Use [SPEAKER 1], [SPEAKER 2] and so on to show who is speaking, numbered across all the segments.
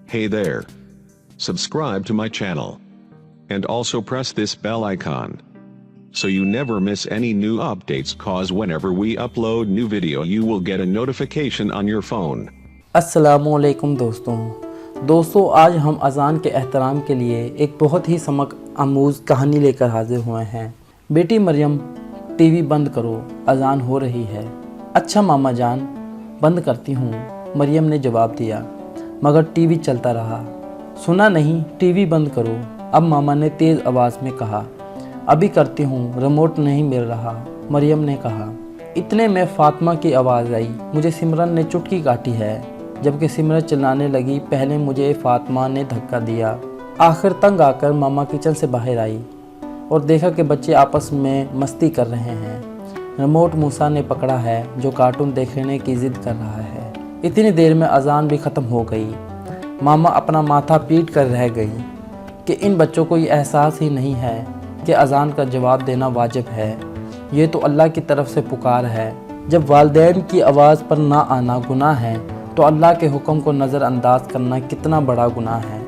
[SPEAKER 1] Hey there. Subscribe to my channel. And also press this bell icon. So you never miss any new updates, cause whenever we upload new video you will get a notification on your phone.
[SPEAKER 2] अस्सलामुअलैकुम दोस्तों आज हम अज़ान के एहतराम के लिए एक बहुत ही समक आमूज़ कहानी लेकर हाजिर हुए हैं। बेटी मरियम, टीवी बंद करो, अज़ान हो रही है। अच्छा मामा जान, बंद करती हूँ, मरियम ने जवाब दिया, मगर टीवी चलता रहा। सुना नहीं, टीवी बंद करो, अब मामा ने तेज़ आवाज़ में कहा। अभी करती हूँ, रिमोट नहीं मिल रहा, मरियम ने कहा। इतने में फ़ातिमा की आवाज़ आई, मुझे सिमरन ने चुटकी काटी है। जबकि सिमरन चिल्लाने लगी, पहले मुझे फ़ातिमा ने धक्का दिया। आखिर तंग आकर मामा किचन से बाहर आई और देखा कि बच्चे आपस में मस्ती कर रहे हैं। रिमोट मूसा ने पकड़ा है जो कार्टून देखने की ज़िद कर रहा है। इतनी देर में अज़ान भी ख़त्म हो गई। मामा अपना माथा पीट कर रह गई कि इन बच्चों को ये एहसास ही नहीं है कि अज़ान का जवाब देना वाजिब है। ये तो अल्लाह की तरफ से पुकार है। जब वालिदैन की आवाज़ पर ना आना गुनाह है तो अल्लाह के हुक्म को नज़रअंदाज करना कितना बड़ा गुनाह है।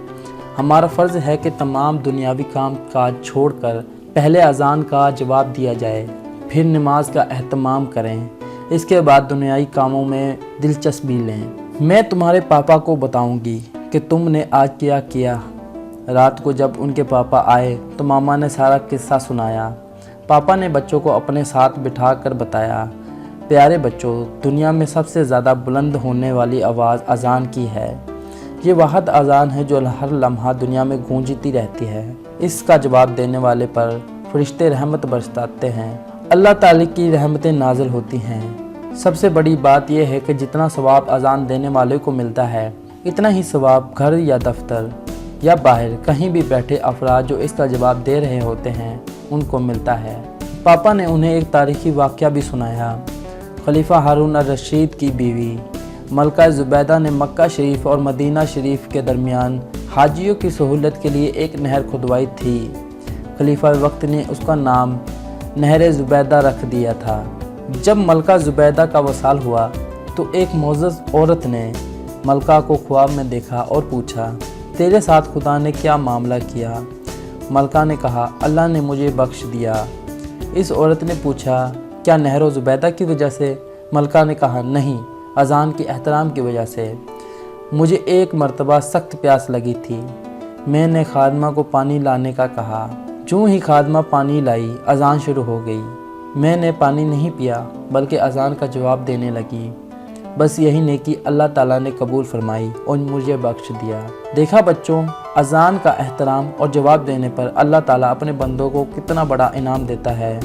[SPEAKER 2] हमारा फ़र्ज़ है कि तमाम दुनियावी काम काज छोड़कर पहले अज़ान का जवाब दिया जाए, फिर नमाज का एहतमाम करें, इसके बाद दुनियावी कामों में दिलचस्पी लें। मैं तुम्हारे पापा को बताऊंगी कि तुमने आज क्या किया। रात को जब उनके पापा आए तो मामा ने सारा किस्सा सुनाया। पापा ने बच्चों को अपने साथ बिठा कर बताया, प्यारे बच्चों, दुनिया में सबसे ज़्यादा बुलंद होने वाली आवाज़ अज़ान की है। ये वाहद अज़ान है जो हर लम्हा दुनिया में गूंजती रहती है। इसका जवाब देने वाले पर फरिश्ते रहमत बरसाते हैं, अल्लाह ताला की रहमतें नाज़िल होती हैं। सबसे बड़ी बात यह है कि जितना सवाब अज़ान देने वाले को मिलता है, इतना ही सवाब घर या दफ्तर या बाहर कहीं भी बैठे अफराद जो इसका जवाब दे रहे होते हैं उनको मिलता है। पापा ने उन्हें एक तारीख़ी वाक़या भी सुनाया। खलीफा हारून अर-रशीद की बीवी मलका ज़ुबैदा ने मक्का शरीफ और मदीना शरीफ के दरमियान हाजियों की सहूलत के लिए एक नहर खुदवाई थी। खलीफा वक्त ने उसका नाम नहर ज़ुबैदा रख दिया था। जब मलका ज़ुबैदा का वसाल हुआ तो एक मोअज़्ज़ज़ औरत ने मलका को ख्वाब में देखा और पूछा, तेरे साथ खुदा ने क्या मामला किया? मलका ने कहा, अल्लाह ने मुझे बख्श दिया। इस औरत ने पूछा, क्या नहर ज़ुबैदा की वजह से? मलका ने कहा, नहीं, अज़ान के एहतराम की वजह से। मुझे एक मरतबा सख्त प्यास लगी थी। मैंने खादमा को पानी लाने का कहा। जूँ ही खादमा पानी लाई, अज़ान शुरू हो गई। मैंने पानी नहीं पिया बल्कि अज़ान का जवाब देने लगी। बस यही नेकी अल्लाह ताला ने कबूल फरमाई और मुझे बख्श दिया। देखा बच्चों, अज़ान का एहतराम और जवाब देने पर अल्लाह ताला अपने बंदों को कितना बड़ा इनाम देता है।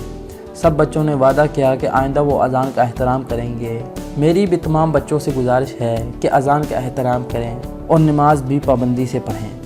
[SPEAKER 2] सब बच्चों ने वादा किया कि आइंदा वो अज़ान का एहतराम करेंगे। मेरी भी तमाम बच्चों से गुजारिश है कि अज़ान का एहतराम करें और नमाज भी पाबंदी से पढ़ें।